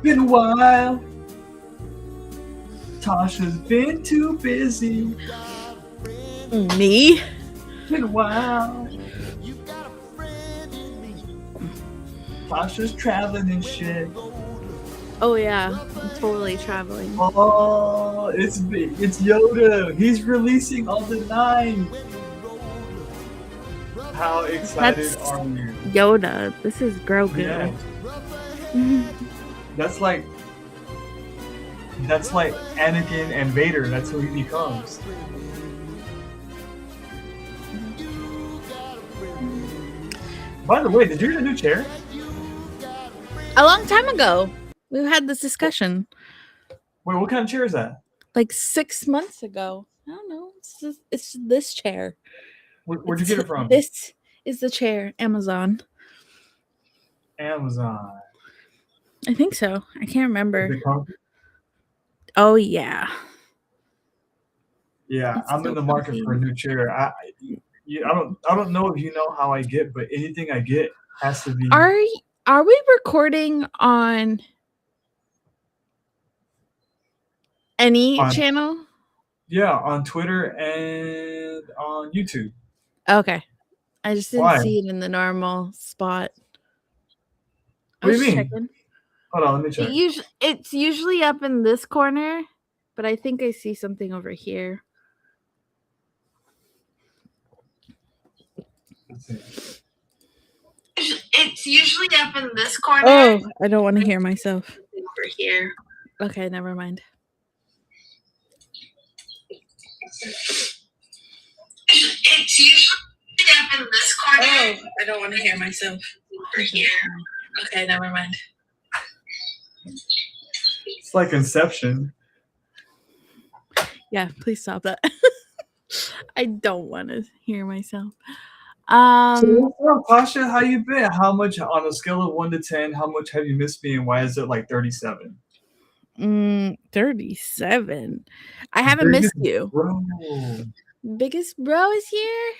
Been a while. Tasha's been too busy. Me? Been a while. Tasha's traveling and shit. Oh yeah, I'm totally traveling. Oh, it's Yoda. He's releasing on the 9th. How excited That's are you? Yoda. This is Grogu. Yeah. That's like Anakin and Vader. That's who he becomes. By the way, did you get a new chair? A long time ago, we had this discussion. Wait, what kind of chair is that? Like 6 months ago. I don't know. It's this chair. Where'd you get it from? This is the chair. Amazon. Amazon. I think so. I can't remember. Is it comfy? Oh yeah. Yeah, It's I'm so in the market comfy. for a new chair. I don't know if you know how I get, but anything I get has to be. Are we recording on any channel? Yeah, on Twitter and on YouTube. Okay. I just didn't Why? see it in the normal spot. What do you mean? Checking. Hold on, let me check. It's usually up in this corner, but I think I see something over here. Let's see. It's usually up in this corner. Oh, I don't want to hear myself. Over here. Okay, never mind. It's usually up in this corner. Oh, I don't want to hear myself. Over here. Okay, never mind. It's like Inception. Yeah, please stop that. I don't want to hear myself. So what's up, Tasha? How you been? How much on a scale of 1 to 10? How much have you missed me, and why is it like 37? 37. I haven't missed you. Bro. Biggest bro is here.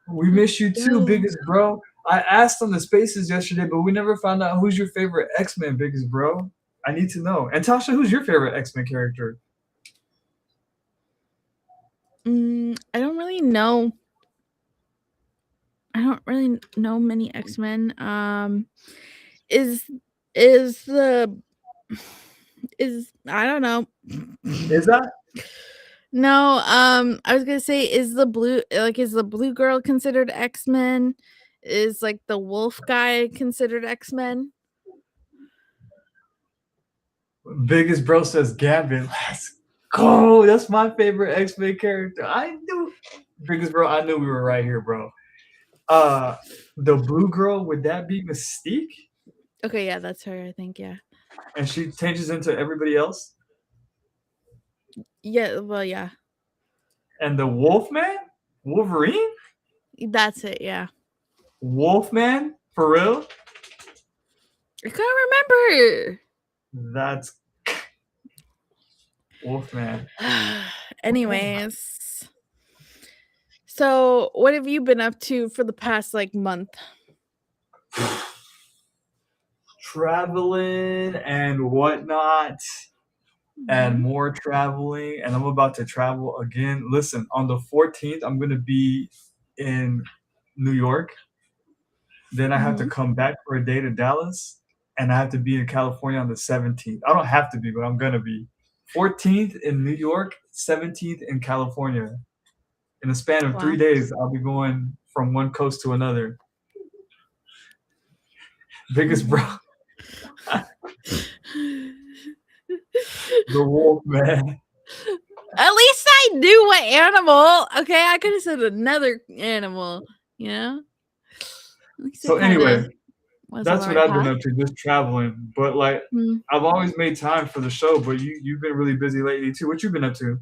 We miss you too, biggest bro. I asked on the spaces yesterday, but we never found out who's your favorite X-Men, biggest bro. I need to know. And Tasha, who's your favorite X-Men character? I don't really know. I don't really know many X-Men. Is I don't know. Is that? No, I was gonna say, is the blue girl considered X-Men? Is like the wolf guy considered X-Men? Biggest bro says Gambit. Let's go. That's my favorite X-Men character. I knew. Biggest bro, I knew we were right here, bro. The blue girl, would that be Mystique? Okay, yeah, that's her, I think, yeah. And she changes into everybody else? Yeah, well, yeah. And the Wolfman? Wolverine? That's it, yeah. Wolfman? For real? I can't remember. That's Wolfman. Anyways. So, what have you been up to for the past, month? Traveling and whatnot. And more traveling. And I'm about to travel again. Listen, on the 14th, I'm going to be in New York. Then I have to come back for a day to Dallas. And I have to be in California on the 17th. I don't have to be, but I'm going to be. 14th in New York, 17th in California. In a span of 3 days, I'll be going from one coast to another. Biggest bro. The wolf, man. At least I knew what animal. Okay, I could have said another animal, you know? So anyway, that's what I've been up to, just traveling. But I've always made time for the show, but you've been really busy lately too. What you been up to?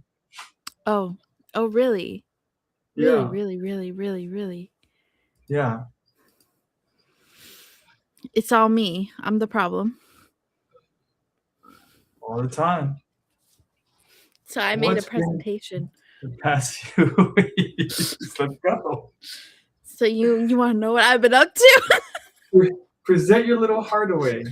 Oh, really? Yeah. Really? Yeah. It's all me. I'm the problem. All the time. So I made a presentation. The past few weeks. Let's go. So you want to know what I've been up to? Present your little heart away.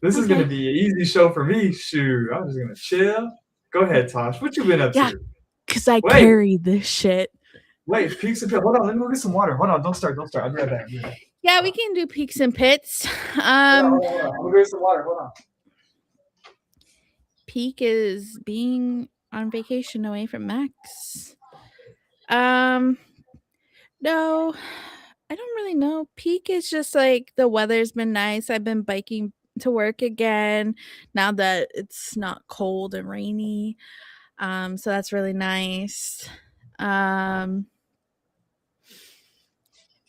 This is gonna Okay. be an easy show for me. Shoot, I'm just gonna chill. Go ahead, Tosh. What you been up Yeah, to? because I Wait, carry this shit. wait, peaks and pit. Hold on, let me go get some water. Hold on, don't start, don't start. I'll be right back. I'll be right back. Yeah, we can do peaks and pits. Hold on. I'm gonna go get some water. Hold on. Peak is being on vacation away from Max. No, I don't really know. Peak is just like the weather's been nice. I've been biking to work again now that it's not cold and rainy. So that's really nice.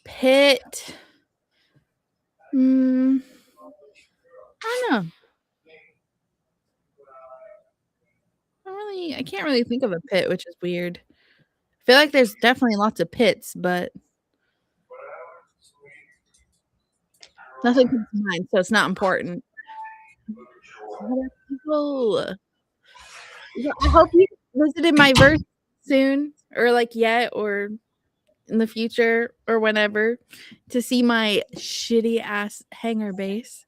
Pit. I don't know. I can't really think of a pit, which is weird. I feel like there's definitely lots of pits, but nothing comes to mind, so it's not important. Other people. I hope you visited my verse soon, or like yet, or in the future, or whenever, to see my shitty ass hangar base.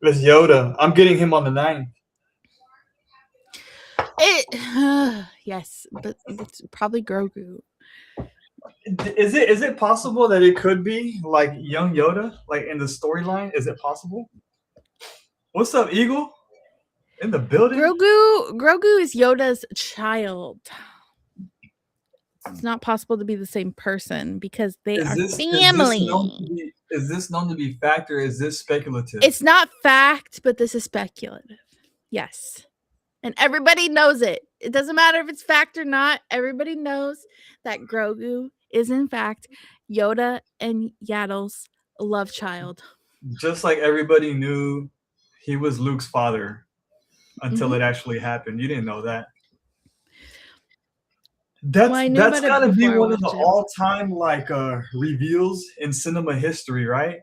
It's Yoda. I'm getting him on the 9th. Yes, but it's probably Grogu. Is it possible that it could be like young Yoda, like in the storyline? Is it possible? What's up, Eagle? In the building? Grogu is Yoda's child. It's not possible to be the same person because they are family. Is this known to be fact or is this speculative? It's not fact, but this is speculative. Yes. And everybody knows it. It doesn't matter if it's fact or not. Everybody knows that Grogu is in fact Yoda and Yaddle's love child. Just like everybody knew he was Luke's father until it actually happened. You didn't know that. That's gotta be one of the all-time like reveals in cinema history, right?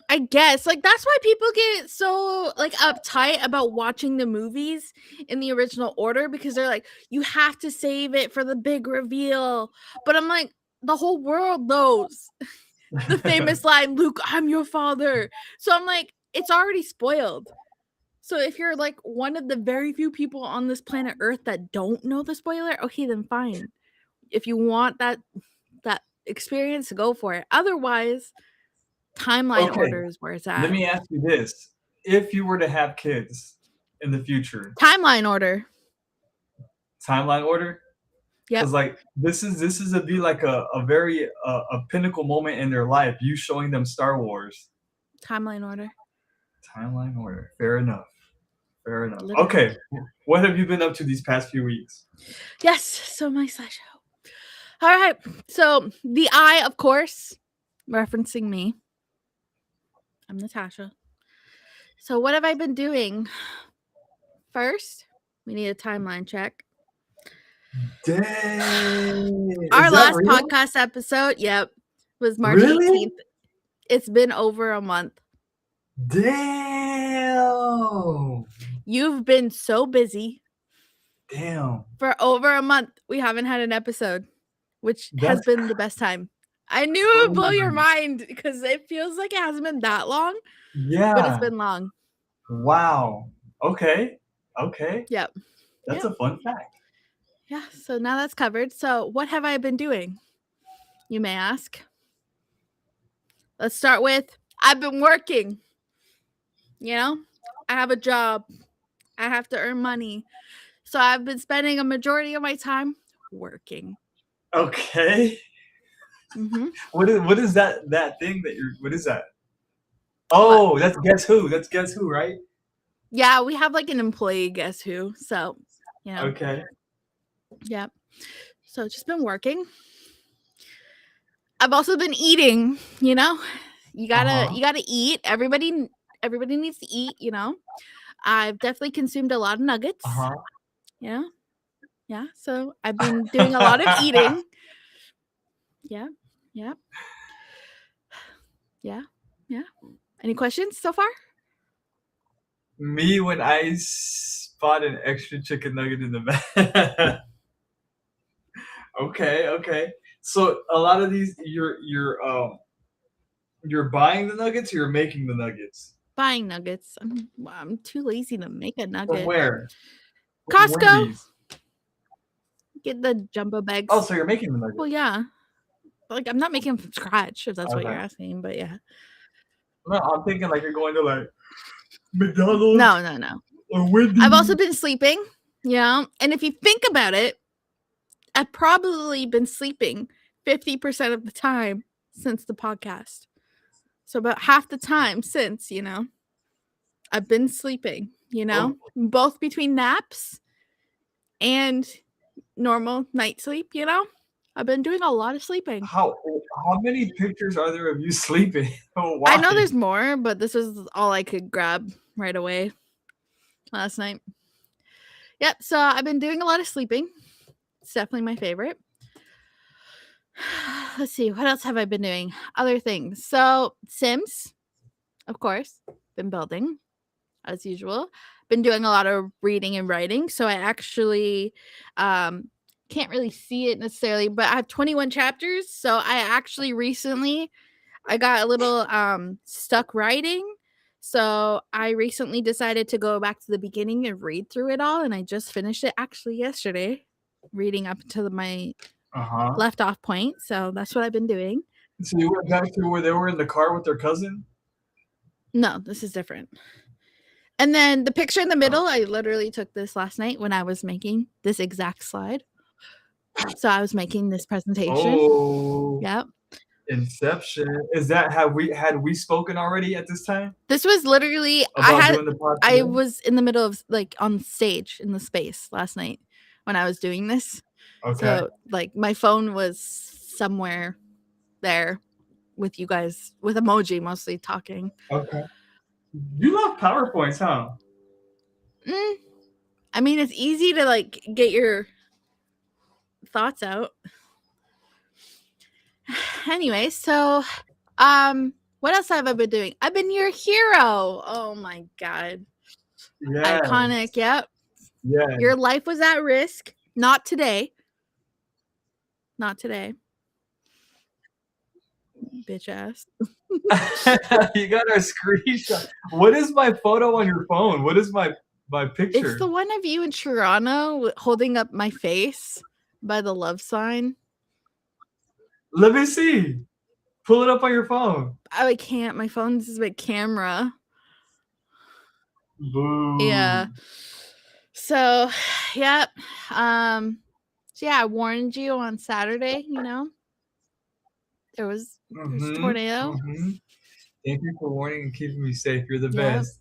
I guess like that's why people get so like uptight about watching the movies in the original order, because they're like, you have to save it for the big reveal. But I'm like, the whole world knows the famous line, Luke, I'm your father. So I'm like, it's already spoiled. So if you're like one of the very few people on this planet Earth that don't know the spoiler, okay, then fine. If you want that experience, go for it. Otherwise, timeline order is where it's at. Let me ask you this. If you were to have kids in the future. Timeline order. Timeline order? Yeah. Because like this is be like a very a pinnacle moment in their life. You showing them Star Wars. Timeline order. Timeline order. Fair enough. Fair enough. Literally. Okay. What have you been up to these past few weeks? Yes. So my slideshow. All right. So the eye, of course, referencing me. I'm Natasha. So what have I been doing? First, we need a timeline check. Dang. Our last podcast episode, was March 18th. It's been over a month. Damn. You've been so busy. Damn. For over a month, we haven't had an episode, which has been the best time. I knew it would blow your mind because it feels like it hasn't been that long. Yeah. But it's been long. Wow. Okay. Okay. Yep. That's a fun fact. Yeah. So now that's covered. So what have I been doing? You may ask. Let's start with, I've been working. You know, I have a job. I have to earn money. So I've been spending a majority of my time working. Okay. Mm-hmm. What is that thing that you're? What is that? Oh, that's Guess Who. That's Guess Who, right? Yeah, we have like an employee Guess Who. So, you know. Okay. Yeah. So just been working. I've also been eating. You know, you gotta eat. Everybody needs to eat. You know, I've definitely consumed a lot of nuggets. Yeah. Yeah. So I've been doing a lot of eating. Yeah. Yeah. Yeah. Yeah. Any questions so far? Me, when I spot an extra chicken nugget in the bag. Okay. So a lot of these, you're You're buying the nuggets or you're making the nuggets? Buying nuggets. I'm too lazy to make a From nugget. where? From Costco. Wendy's. Get the jumbo bags. Oh, so you're making the nuggets? Well, yeah. Like, I'm not making them from scratch, if that's what you're Okay. asking, but yeah. No, I'm thinking like you're going to like McDonald's No. or Wendy's. I've also been sleeping, and if you think about it, I've probably been sleeping 50% of the time since the podcast. So about half the time since, I've been sleeping, Oh. both between naps and normal night sleep, I've been doing a lot of sleeping. How many pictures are there of you sleeping? I know Why? there's more, but this was all I could grab right away last night. Yep, so I've been doing a lot of sleeping. It's definitely my favorite. Let's see, what else have I been doing? Other things. So, Sims, of course, been building as usual. Been doing a lot of reading and writing. So I actually can't really see it necessarily, but I have 21 chapters. So I actually recently I got a little stuck writing. So I recently decided to go back to the beginning and read through it all, and I just finished it actually yesterday, reading up to my left off point. So that's what I've been doing. So you went back to where they were in the car with their cousin? No, this is different. And then the picture in the middle, I literally took this last night when I was making this exact slide. So I was making this presentation. Oh. Yep. Inception. Is that had we spoken already at this time? This was literally Doing the podcast? I was in the middle of like on stage in the space last night when I was doing this. Okay. So like my phone was somewhere there with you guys with emoji mostly talking. Okay. You love PowerPoints, huh? I mean, it's easy to like get your thoughts out. Anyway, so what else have I been doing? I've been your hero. Oh my god. Yeah. Iconic, yep. Yeah. Your life was at risk. Not today. Not today. Bitch ass. You got our screenshot. What is my photo on your phone? What is my picture? It's the one of you in Toronto holding up my face by the love sign. Let me see. Pull it up on your phone. I can't. My phone's my camera. Boo. Yeah. So, yep. So yeah, I warned you on Saturday, There was a tornado. Thank you for warning and keeping me safe. You're the Yep. best.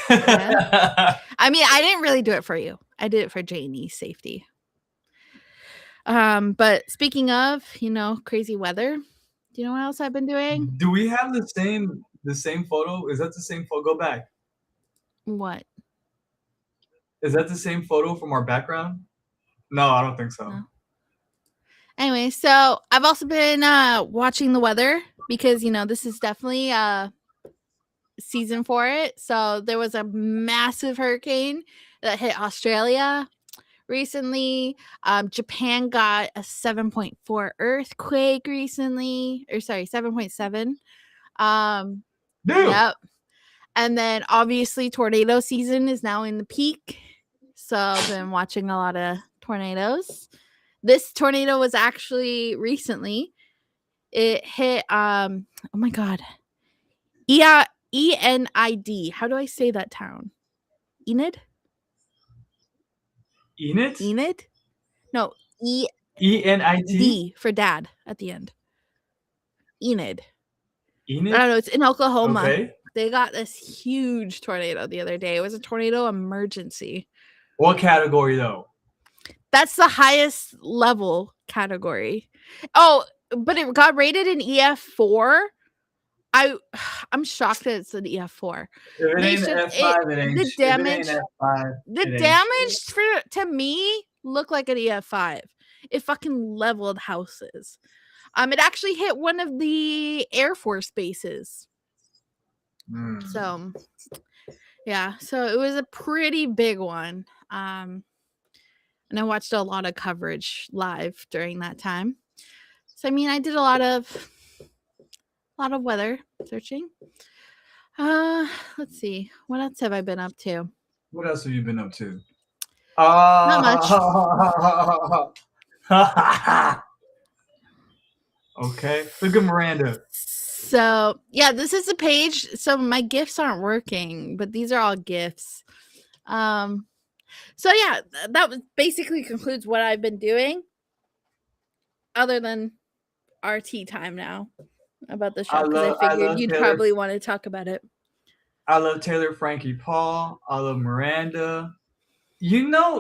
Yeah. I mean, I didn't really do it for you. I did it for Janie's safety. But speaking of, crazy weather, do you know what else I've been doing? Do we have the same photo? Is that the same photo? Go back. What? Is that the same photo from our background? No, I don't think so. No. Anyway, so I've also been watching the weather because, this is definitely season for it. So there was a massive hurricane that hit Australia recently. Japan got a 7.4 earthquake recently, or sorry, 7.7. Yep. And then obviously tornado season is now in the peak. So I've been watching a lot of tornadoes. This tornado was actually recently. It hit oh my god. Enid. How do I say that town? Enid? Enid? Enid? No, Enid? D for dad at the end. Enid. Enid? I don't know, it's in Oklahoma. Okay. They got this huge tornado the other day. It was a tornado emergency. What category though? That's the highest level category. Oh, but it got rated an EF4. I'm shocked that it's an EF4. If it ain't F5, it ain't. The damage, if it ain't F5, the damage to me looked like an EF5. It fucking leveled houses. It actually hit one of the Air Force bases. So, yeah. So it was a pretty big one. And I watched a lot of coverage live during that time. So I mean, I did a lot of A lot of weather searching. Let's see. What else have I been up to? What else have you been up to? Not much. Okay. Look at Miranda. So, yeah, this is a page. So my gifts aren't working, but these are all gifts. So yeah, that was basically concludes what I've been doing other than our tea time now about the show because I I figured love you'd Taylor. probably want to talk about it. I love Taylor Frankie Paul. I love Miranda. You know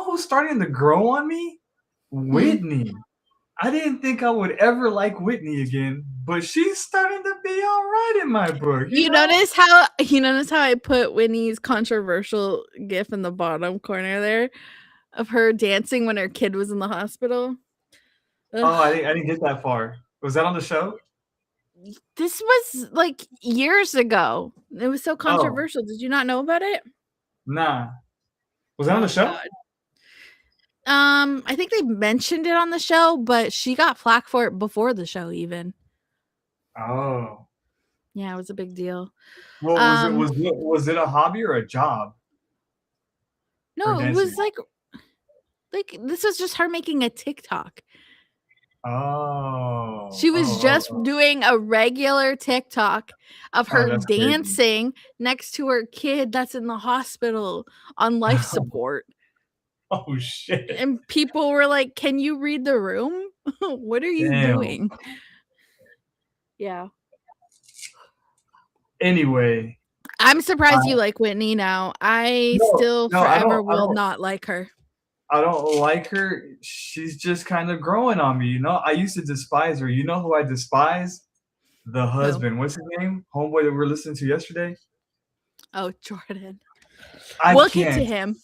who's starting to grow on me? Hmm. Whitney. I didn't think I would ever like Whitney again, but she's starting to be all right in my book, you know? You notice how I put Whitney's controversial gif in the bottom corner there of her dancing when her kid was in the hospital? Ugh. Oh, I didn't get that far. Was that on the show? This was like years ago. It was so Oh, controversial. Did you not know about it? nah. Was that on the Oh show? god. I think they mentioned it on the show, but she got flack for it before the show even. Oh. Yeah, it was a big deal. Well, Um, was it a hobby or a job? Her no, it was dancing? like this was just her making a TikTok. Oh. She Oh, was oh, just oh. doing a regular TikTok of Oh, her that's crazy. dancing next to her kid that's in the hospital on life support. Oh, shit. And people were like, "Can you read the room? What are you Damn. doing?" Yeah. Anyway, I'm surprised you I like Whitney now. I no, still no, forever will not like her. I don't like her. She's just kind of growing on me, you know? I used to despise her. You know who I despise? The Who? husband. What's his name? Homeboy that we were listening to yesterday? Oh, Jordan. I We'll get to can't him.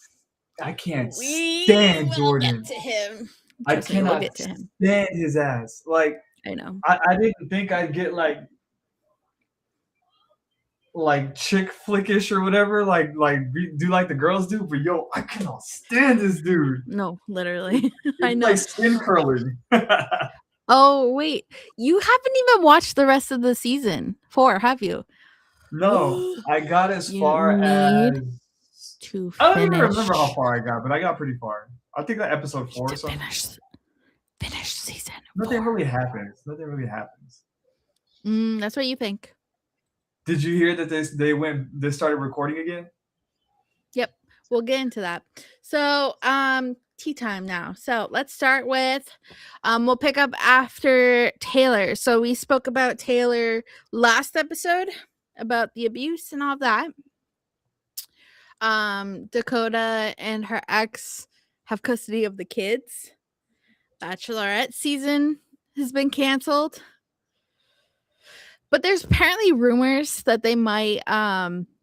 I can't We stand will get Jordan. to him. I Trust me, we'll cannot get to him. stand his ass. Like, I know. I didn't think I'd get like chick flickish or whatever, do like the girls do, but yo, I cannot stand this dude. No, literally. I It's like know. skin curling. Oh, wait. You haven't even watched the rest of the season 4, have you? No, I got as You far need as to I don't even remember how finish. far I got, but I got pretty far. I think like episode Need 4 or to something. finish season Nothing 4. really happens. Nothing really happens. That's what you think. Did you hear that they started recording again? Yep. We'll get into that. So, tea time now. So let's start with we'll pick up after Taylor. So we spoke about Taylor last episode about the abuse and all that. Dakota and her ex have custody of the kids. Bachelorette season has been canceled. But there's apparently rumors that they might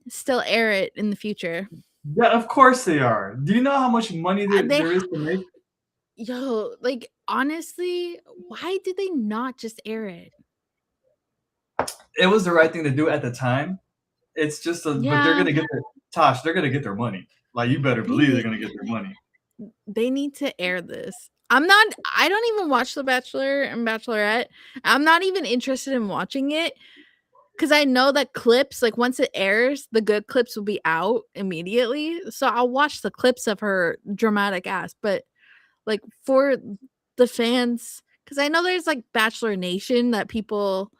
still air it in the future. Yeah, of course they are. Do you know how much money They there is to make? like honestly, why did they not just air it? It was the right thing to do at the time. It's just but they're Yeah, gonna get their Tosh, they're gonna get their money. Like you better they believe they're need gonna get their money. they need to air this. I don't even watch The Bachelor and Bachelorette. I'm not even interested in watching it because I know that clips, like once it airs, the good clips will be out immediately. So I'll watch the clips of her dramatic ass. But like for the fans, because I know there's like Bachelor Nation that people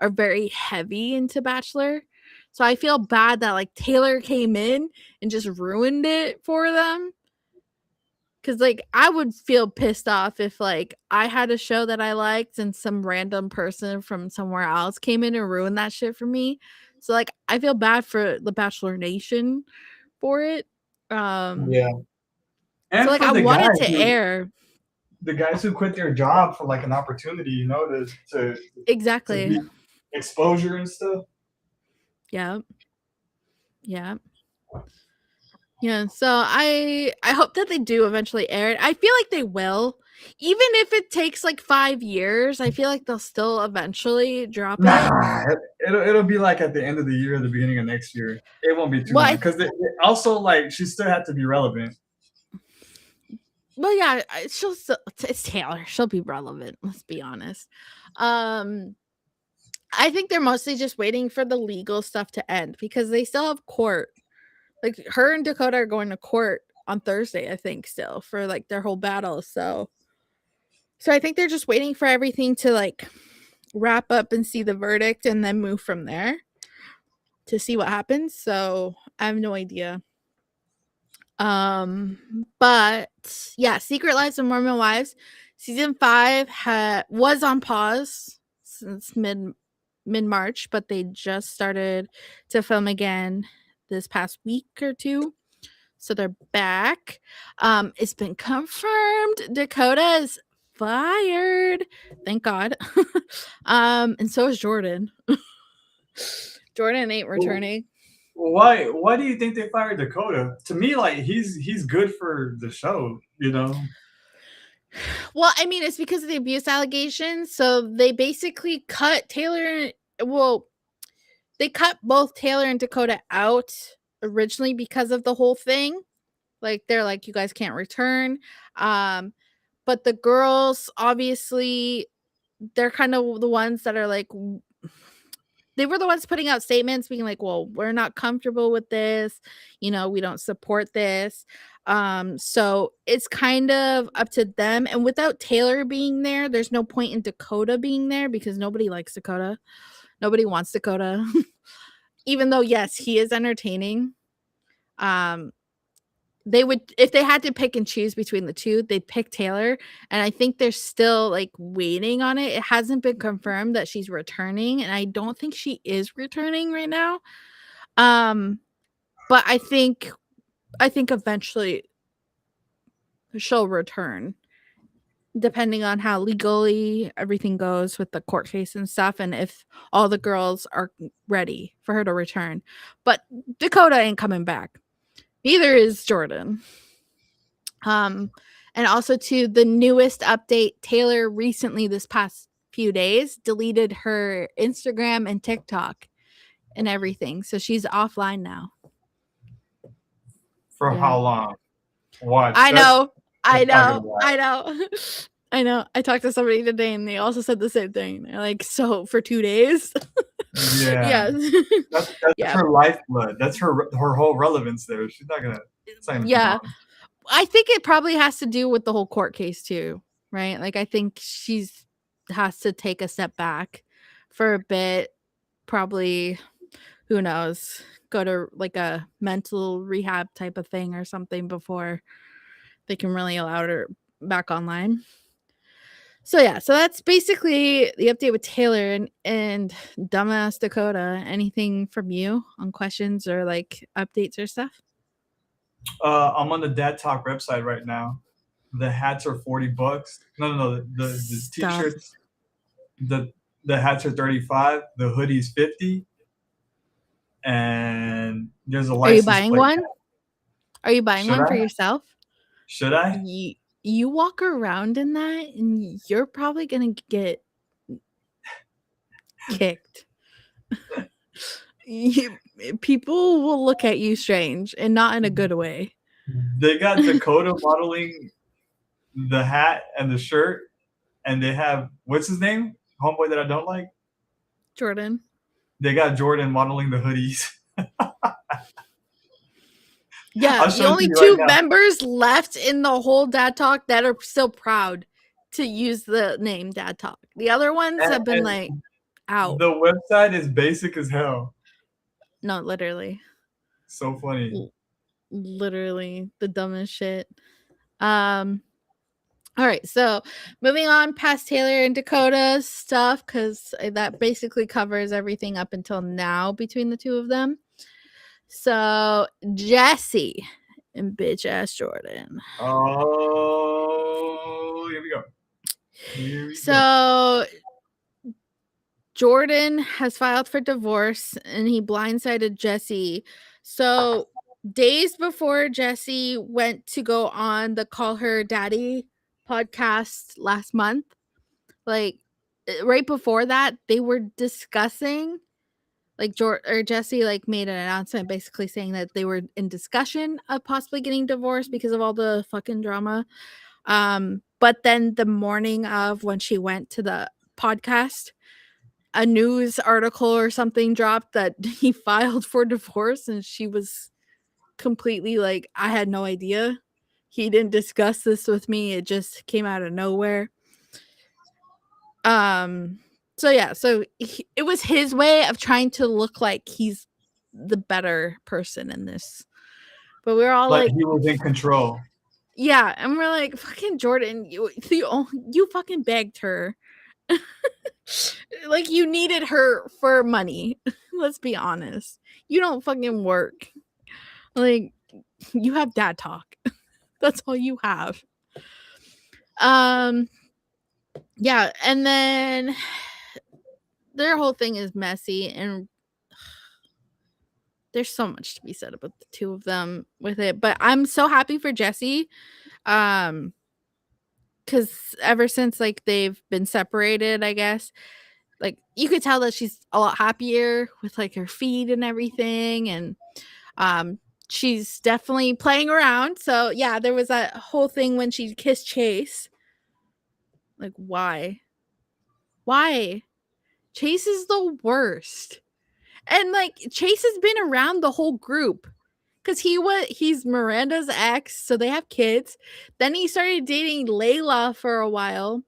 are very heavy into Bachelor. So I feel bad that like Taylor came in and just ruined it for them. Cause like I would feel pissed off if like I had a show that I liked and some random person from somewhere else came in and ruined that shit for me. So like I feel bad for the Bachelor Nation for it. Um Yeah. so And like for I want it to air. the guys who quit their job for like an opportunity, you know, to Exactly. be exposure and stuff. Yeah. Yeah. Yeah. So I hope that they do eventually air it. I feel like they will. Even if it takes like 5 years, I feel like they'll still eventually drop it. Nah, it'll be like at the end of the year, or the beginning of next year. It won't be too Well, long because also like she still had to be relevant. well, yeah, it's Taylor. She'll be relevant. Let's be honest. Um, I think they're mostly just waiting for the legal stuff to end because they still have court. Like her and Dakota are going to court on Thursday, I think, still for like their whole battle. So I think they're just waiting for everything to like wrap up and see the verdict and then move from there to see what happens. So I have no idea. But yeah, Secret Lives of Mormon Wives season 5 was on pause since mid March, but they just started to film again this past week or two. So they're back. It's been confirmed Dakota is fired. Thank God. And so is Jordan. Jordan ain't returning. Why do you think they fired Dakota? To me, like he's good for the show, you know. Well, I mean, it's because of the abuse allegations. So they basically cut Taylor. Well, they cut both Taylor and Dakota out originally because of the whole thing. Like they're like, you guys can't return. But the girls, obviously, they're kind of the ones that are like, they were the ones putting out statements being like, well, we're not comfortable with this, we don't support this. So it's kind of up to them, and without Taylor being there, there's no point in Dakota being there because nobody likes Dakota, nobody wants Dakota. Even though yes, he is entertaining. They would, if they had to pick and choose between the two, they'd pick Taylor. And I think they're still like waiting on it. It hasn't been confirmed that she's returning, and I don't think she is returning right now. But I think eventually she'll return, depending on how legally everything goes with the court case and stuff, and if all the girls are ready for her to return. But Dakota ain't coming back. Neither is Jordan. And also to the newest update, Taylor recently this past few days deleted her Instagram and TikTok and everything. So she's offline now. For how long? What? I know. I talked to somebody today and they also said the same thing. They're like, so for 2 days? Yeah. That's her lifeblood. That's her whole relevance there. She's not gonna yeah. I think it probably has to do with the whole court case too, right? Like I think she's has to take a step back for a bit, probably, who knows, go to like a mental rehab type of thing or something before they can really allow her back online. So yeah, so that's basically the update with Taylor and dumbass Dakota. Anything from you on questions or like updates or stuff? I'm on the Dad Talk website right now. The hats are $40. No. The t-shirts, the hats are $35. The hoodies $50. And there's a license plate. Are you buying one? Are you buying one for yourself? Should I? You walk around in that and you're probably gonna get kicked. People will look at you strange and not in a good way. They got Dakota modeling the hat and the shirt, and they have, what's his name? Homeboy that I don't like? Jordan. They got Jordan modeling the hoodies. Yeah, the only two members left in the whole Dad Talk that are still proud to use the name Dad Talk. The other ones have been like out. The website is basic as hell. No, literally. So funny. Literally the dumbest shit. All right, so moving on past Taylor and Dakota's stuff, because that basically covers everything up until now between the two of them. So Jesse and bitch ass Jordan. Oh, here we go. So Jordan has filed for divorce and he blindsided Jesse. So days before Jesse went to go on the Call Her Daddy podcast last month, like right before that, they were discussing, like Jesse like made an announcement basically saying that they were in discussion of possibly getting divorced because of all the fucking drama. But then the morning of when she went to the podcast, a news article or something dropped that he filed for divorce, and she was completely like, I had no idea. He didn't discuss this with me. It just came out of nowhere. So yeah, it was his way of trying to look like he's the better person in this. But we're all Like like, he was in control. yeah, and we're like, fucking Jordan, you fucking begged her. Like, you needed her for money. Let's be honest. You don't fucking work. Like, you have dad talk. That's all you have. Um yeah, and then their whole thing is messy, and there's so much to be said about the two of them with it. But I'm so happy for Jessie. Because ever since like they've been separated, I guess, like you could tell that she's a lot happier with like her feet and everything, and um she's definitely playing around. So yeah, there was that whole thing when she kissed Chase. Like, why Chase is the worst. And like Chase has been around the whole group because he's Miranda's ex, so they have kids. Then he started dating Layla for a while.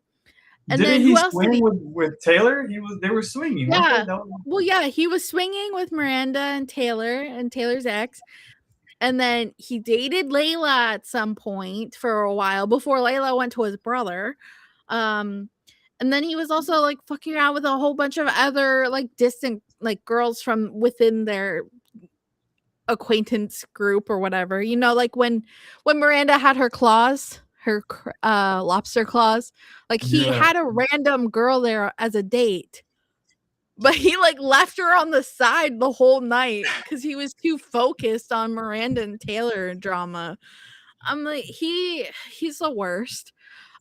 And Didn't then he who else did swing he? with Taylor? They were swinging, weren't they? Yeah. Well, yeah, he was swinging with Miranda and Taylor's ex. And then he dated Layla at some point for a while before Layla went to his brother. Um, and then he was also like fucking around with a whole bunch of other like distant like girls from within their acquaintance group or whatever. You know, like when Miranda had her claws, her lobster claws, like he Yeah. had a random girl there as a date. But he like left her on the side the whole night because he was too focused on Miranda and Taylor drama. I'm like, he's the worst.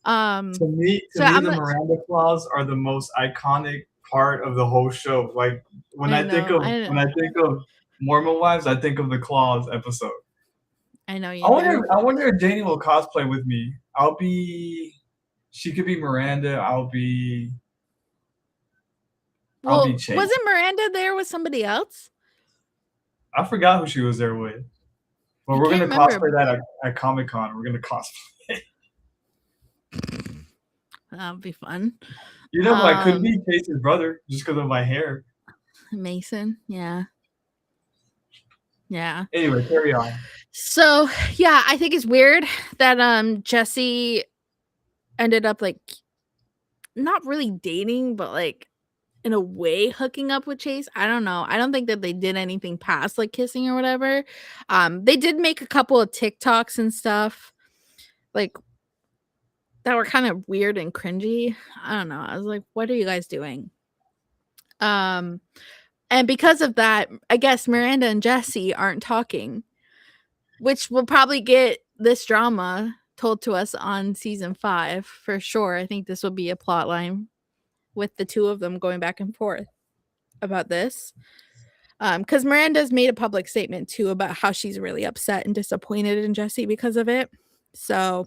To me, So I'm the like, Miranda claws are the most iconic part of the whole show. Like I know, when I think of Mormon Wives, I think of the claws episode. I know you do. I wonder if Janie will cosplay with me. She could be Miranda. I'll be Well, Chase. wasn't Miranda there with somebody else? I forgot who she was there with. But I we're can't gonna remember. cosplay that at Comic Con. We're gonna cosplay. That'll be fun. You know who I could be? Chase's brother, just because of my hair. Mason, yeah. Yeah. Anyway, carry on. So yeah, I think it's weird that Jessie ended up like not really dating, but like in a way hooking up with Chase. I don't know. I don't think that they did anything past like kissing or whatever. They did make a couple of TikToks and stuff like that were kind of weird and cringy. I don't know. I was like, what are you guys doing? And because of that, I guess Miranda and Jessie aren't talking, which will probably get this drama told to us on season 5 for sure. I think this will be a plot line with the two of them going back and forth about this. Because Miranda's made a public statement too about how she's really upset and disappointed in Jessie because of it. So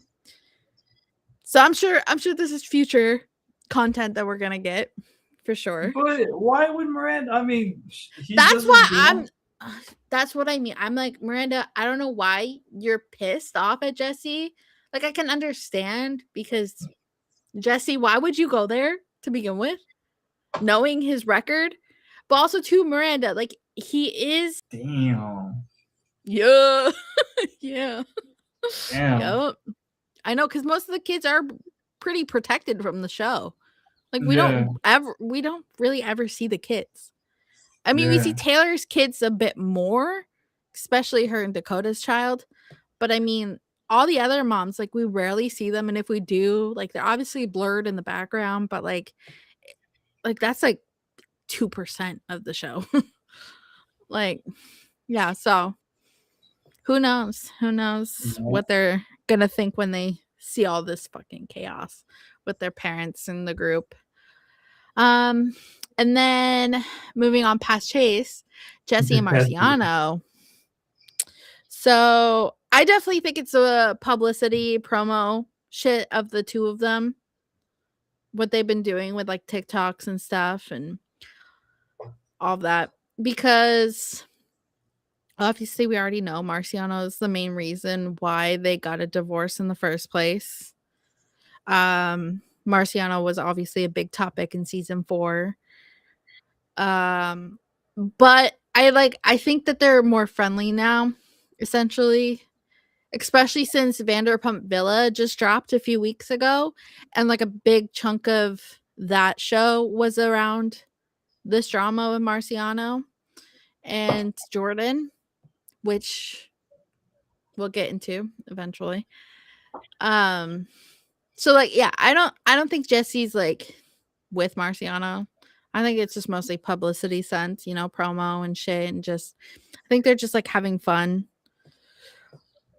I'm sure this is future content that we're gonna get for sure. But why would Miranda? I mean, he That's doesn't why belong. that's what I mean. I'm like, Miranda, I don't know why you're pissed off at Jessie. Like, I can understand because Jessie, why would you go there to begin with? Knowing his record, but also to Miranda, like he is. Damn. Yeah. Yeah. Damn. Yep. I know, because most of the kids are pretty protected from the show. Like we Yeah. don't really ever see the kids. I mean, we see Yeah. Taylor's kids a bit more, especially her and Dakota's child. But I mean, all the other moms, like we rarely see them, and if we do, like they're obviously blurred in the background, but like that's like 2% of the show. Like, yeah, so who knows? Who knows Right. what they're gonna think when they see all this fucking chaos with their parents in the group. And then moving on past Chase, Jessie and Marciano. So I definitely think it's a publicity promo shit of the two of them. What they've been doing with like TikToks and stuff. And all of that because obviously we already know Marciano is the main reason why they got a divorce in the first place. Marciano was obviously a big topic in season 4. Um, but I think that they're more friendly now, essentially, especially since Vanderpump Villa just dropped a few weeks ago, and like a big chunk of that show was around this drama with Marciano and Jordan, which we'll get into eventually. So like yeah, I don't think Jesse's like with Marciano. I think it's just mostly publicity sense, promo and shit, and just I think they're just like having fun.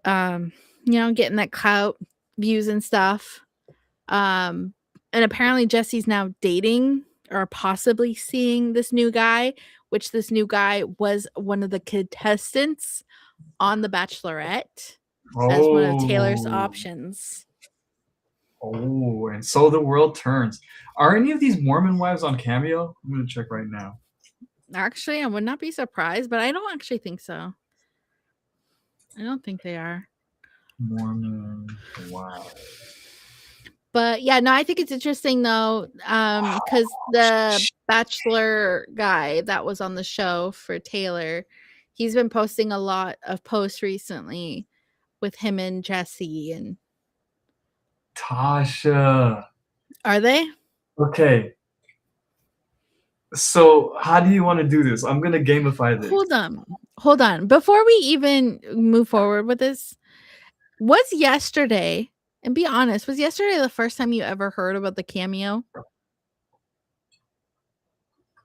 Um, getting that clout, views and stuff. Um, and apparently Jesse's now dating or possibly seeing this new guy, which this new guy was one of the contestants on The Bachelorette as one of Taylor's Oh, options. oh, and so the world turns. Are any of these Mormon wives on Cameo? I'm gonna check right now. Actually, I would not be surprised, but I don't actually think so. I don't think they are. Mormon wives. But yeah, no, I think it's interesting though, because the Bachelor guy that was on the show for Taylor, he's been posting a lot of posts recently with him and Jesse. And Tasha. are they? Okay. So how do you want to do this? I'm gonna gamify this. Hold on. Before we even move forward with this, was yesterday, and be honest, was yesterday the first time you ever heard about the Cameo?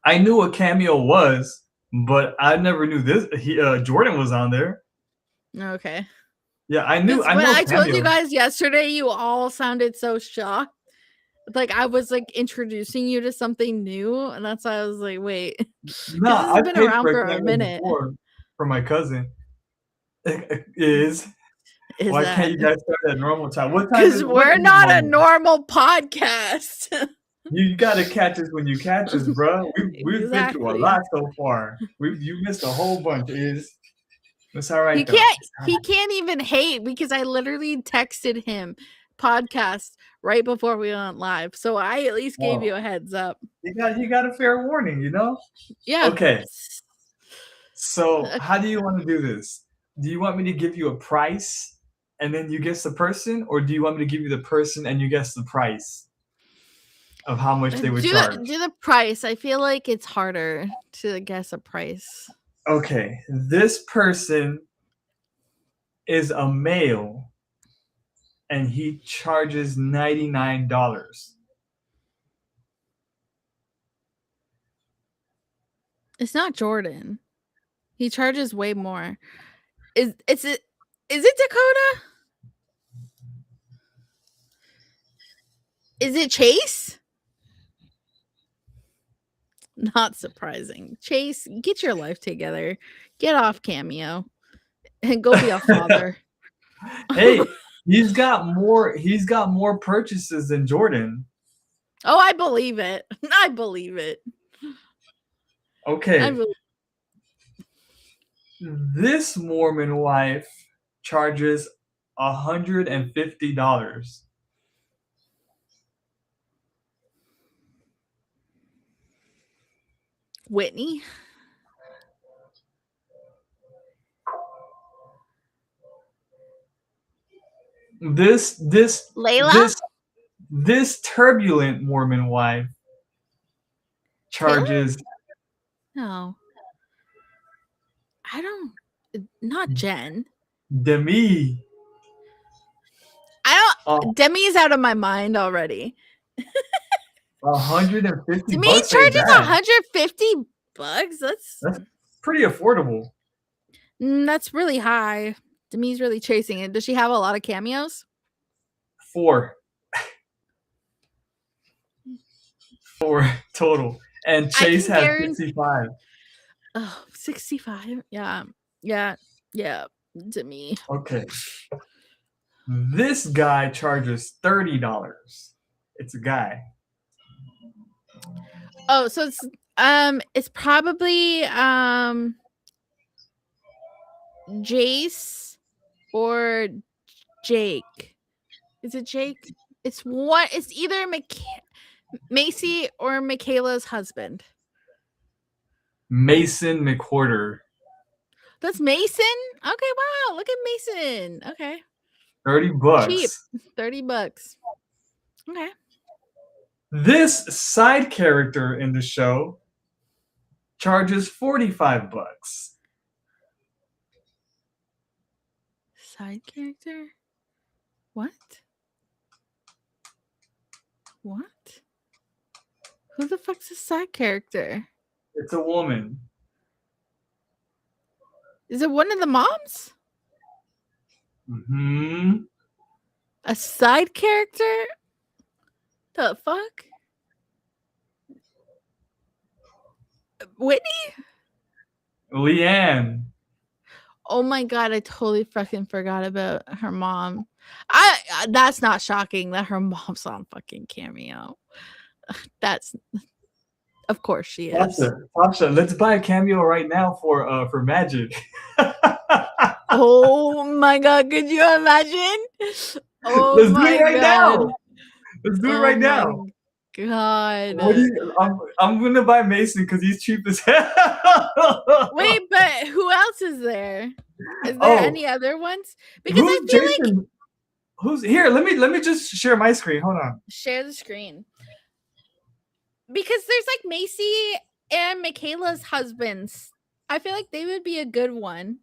I knew what Cameo was, but I never knew this. Jordan was on there. Okay. Yeah, I When know I told you Cameo. guys yesterday, you all sounded so shocked. Like I was like introducing you to something new, and that's why I was like, wait, because Nah, this I has been paid around for a for a Cameo minute. before for my cousin. Is Is why can't that you guys start at normal time? What time because is what we're is not a normal? normal podcast? You gotta catch us when you catch us, bro. We've been through a Exactly. lot so far. You missed a whole bunch. Is it's all He right though. can't. He can't even hate because I literally texted him podcast right before we went live, so I at least gave Well, you a heads up. you got a fair warning, you know. Yeah. Okay, so Okay. how do you want to do this? Do you want me to give you a price and then you guess the person, or do you want me to give you the person and you guess the price of how much they would charge? Do the price. I feel like it's harder to guess a price. Okay, this person is a male and he charges $99. It's not Jordan. He charges way more. Is it Dakota? Is it Chase? Not surprising. Chase, get your life together. Get off Cameo and go be a father. Hey, he's got more purchases than Jordan. Oh, I believe it. I believe it. Okay, this Mormon wife charges $150. Whitney. This Layla? this turbulent Mormon wife Taylor? charges No. I don't. Not Jen. Demi. I don't. Demi's out of my mind already. $150 Demi ain't charges bad. $150. That's pretty affordable. That's really high. Demi's really chasing it. Does she have a lot of cameos? 4 total. And Chase has 65. Oh, 65. Yeah. Yeah. Yeah. Demi. Okay. This guy charges $30. It's a guy. Oh, so it's It's probably Jace or Jake. Is it Jake? It's what? It's either Macy or Michaela's husband. Mason McWhorter. That's Mason? Okay, wow. Look at Mason. Okay. 30 Cheap. bucks. $30. Okay. This side character in the show charges 45 bucks. Side character? What? What? Who the fuck's a side character? It's a woman. Is it one of the moms? Mm-hmm. A side character? The fuck? Whitney? Leanne. Oh my god, I totally fucking forgot about her mom. That's not shocking that her mom's on fucking Cameo. That's of course she is. Tasha, let's buy a cameo right now for Magic. Oh my god, could you imagine? Oh Let's do my it right god. now. Let's do it Oh right my now. god. What do you, I'm gonna buy Mason because he's cheap as hell. Wait, but who else is there? Is there any other ones? Because I who's feel Jason? like Who's here? Let me just share my screen. Hold on. share the screen. Because there's like Macy and Michaela's husbands. I feel like they would be a good one.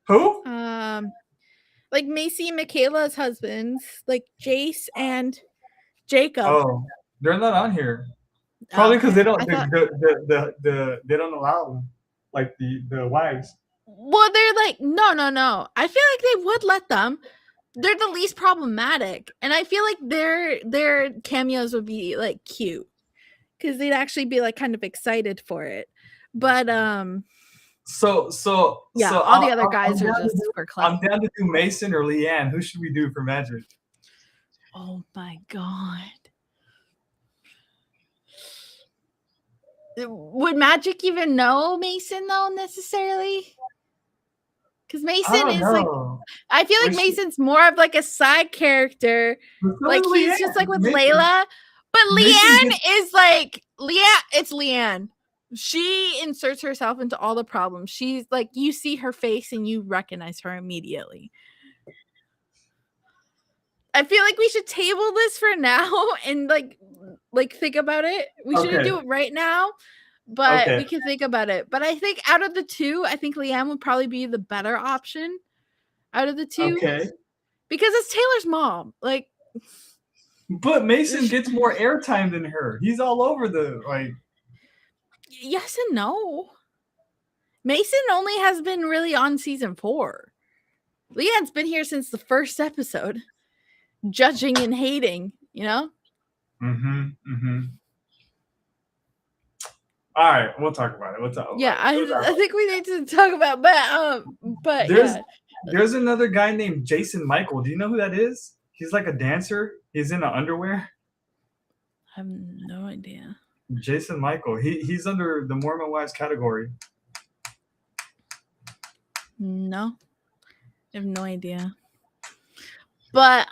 Who? Like Macy and Michaela's husbands, like Jace and Jacob. Oh, they're not on here. Probably because they don't they don't allow like the wives. Well, they're like no. I feel like they would let them. They're the least problematic, and I feel like their cameos would be like cute because they'd actually be like kind of excited for it. But So yeah, all the other guys are just for I'm clout. down to do Mason or Leanne. Who should we do for Magic? Oh my god. Would Magic even know Mason though necessarily? Because Mason is like, I feel like Mason's more of like a side character. Like he's just like with Layla. But Leanne is like it's Leanne. She inserts herself into all the problems. She's like, you see her face and you recognize her immediately. I feel like we should table this for now and like think about it. We shouldn't do it right now, but we can think about it. But I think out of the two, I think Leanne would probably be the better option out of the two. Okay. Because it's Taylor's mom. Like, but Mason gets more airtime than her. He's all over the like. Yes and no. Mason only has been really on season 4. Leanne's been here since the first episode, judging and hating. You know. All right, we'll talk about it. We'll talk. Yeah, I think we need to talk about but there's another guy named Jason Michael. Do you know who that is? He's like a dancer. He's in underwear. I have no idea. Jason Michael. He's under the Mormon Wives category. No. I have no idea. But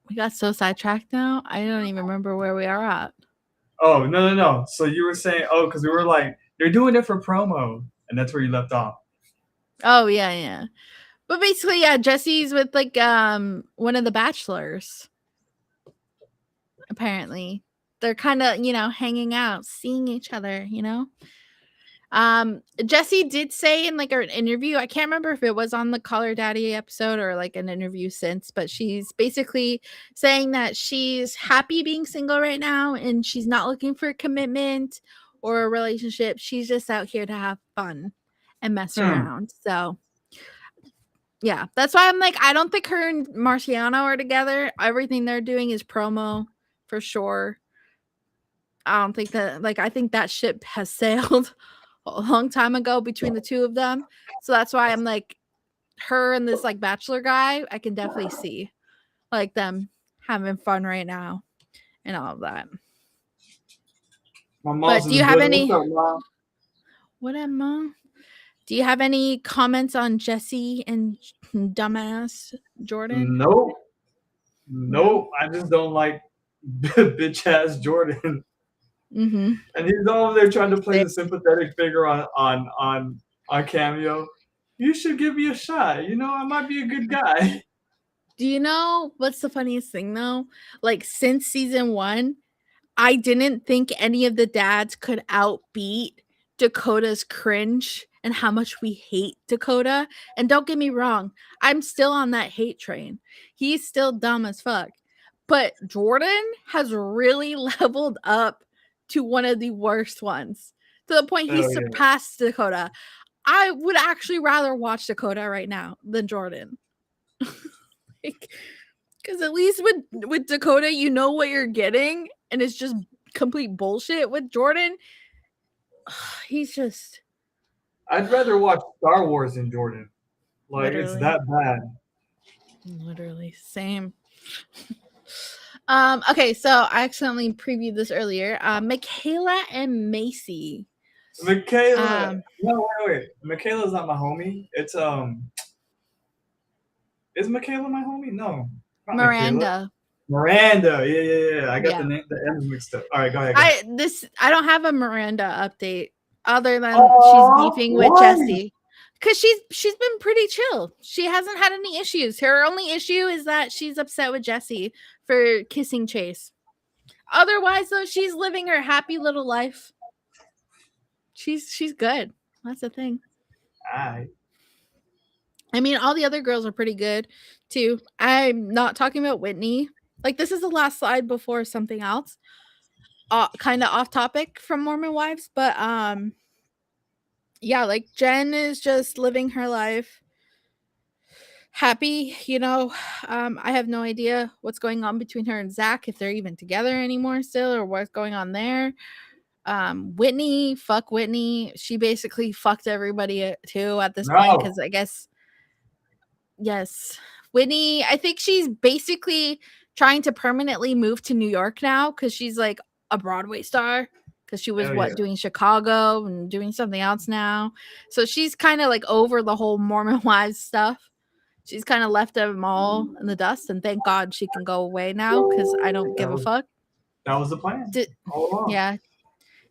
we got so sidetracked now. I don't even remember where we are at. Oh, no. So you were saying, because we were like, they're doing it for promo. And that's where you left off. Oh, yeah. But basically, yeah, Jesse's with like one of the bachelors. Apparently. They're kind of, hanging out, seeing each other, Jesse did say in like an interview, I can't remember if it was on the Call Her Daddy episode or like an interview since, but she's basically saying that she's happy being single right now and she's not looking for a commitment or a relationship. She's just out here to have fun and mess around. So yeah, that's why I'm like, I don't think her and Marciano are together. Everything they're doing is promo for sure. I don't think that, like, I think that ship has sailed a long time ago between the two of them. So that's why I'm like, her and this like bachelor guy, I can definitely see like them having fun right now and all of that. My But mom's do in the you have building. What's any up, mom? what am Mom? Do you have any comments on Jesse and dumbass Jordan? Nope. No? Nope. I just don't like bitch ass Jordan. Mhm. And he's over there trying to play Same. the sympathetic figure on Cameo. You should give me a shot. You know, I might be a good guy. Do you know what's the funniest thing though? Like since season 1, I didn't think any of the dads could outbeat Dakota's cringe and how much we hate Dakota. And don't get me wrong, I'm still on that hate train. He's still dumb as fuck. But Jordan has really leveled up to one of the worst ones to the point he Oh yeah. surpassed Dakota. I would actually rather watch Dakota right now than Jordan. Like, because at least with Dakota, you know what you're getting, and it's just complete bullshit. With Jordan, he's just I'd rather watch Star Wars than Jordan. Like it's literally, that bad. literally same. Okay, so I accidentally previewed this earlier. Michaela and Macy. Michaela. Um, No, wait. Michaela's not my homie. It's is Michaela my homie? No. Not Michaela. Miranda. Miranda. Yeah, yeah, yeah. I got Yeah. the M's mixed up. All right, go ahead, go ahead. I don't have a Miranda update other than she's Oh, beefing with why? Jesse. Cause she's been pretty chill. She hasn't had any issues. Her only issue is that she's upset with Jesse for kissing Chase. Otherwise, though, she's living her happy little life. She's good. That's the thing. Alright. I mean, all the other girls are pretty good too. I'm not talking about Whitney. Like this is the last slide before something else. Kind of off topic from Mormon Wives, but yeah, like Jen is just living her life happy, you know. I have no idea what's going on between her and Zach, if they're even together anymore still, or what's going on there. Whitney, fuck Whitney. She basically fucked everybody too at this point No. because I guess yes, Whitney. I think she's basically trying to permanently move to New York now because she's like a Broadway star. Because she was Hell yeah. what doing Chicago and doing something else now, so she's kind of like over the whole Mormon wives stuff. She's kind of left them all in the dust, and thank God she can go away now because I don't give That a was fuck. that was the plan D- all along. yeah,